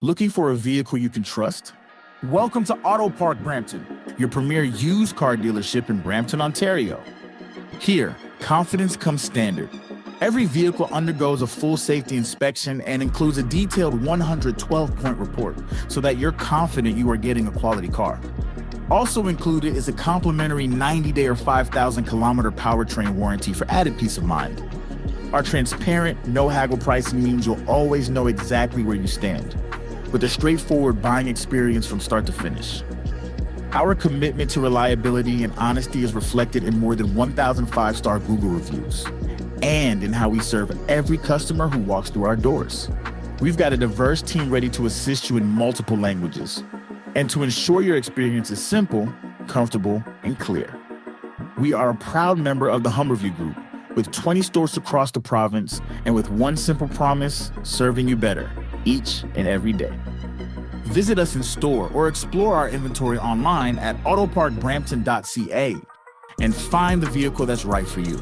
Looking for a vehicle you can trust? Welcome to Auto Park Brampton, your premier used car dealership in Brampton, Ontario. Here, confidence comes standard. Every vehicle undergoes a full safety inspection and includes a detailed 112-point report so that you're confident you are getting a quality car. Also included is a complimentary 90-day or 5,000-kilometer powertrain warranty for added peace of mind. Our transparent, no-haggle pricing means you'll always know exactly where you stand, with a straightforward buying experience from start to finish. Our commitment to reliability and honesty is reflected in more than 1,000 five-star Google reviews, and in how we serve every customer who walks through our doors. We've got a diverse team ready to assist you in multiple languages, and to ensure your experience is simple, comfortable, and clear. We are a proud member of the Humberview Group, with 20 stores across the province, and with one simple promise, serving you better each and every day. Visit us in store or explore our inventory online at autoparkbrampton.ca and find the vehicle that's right for you.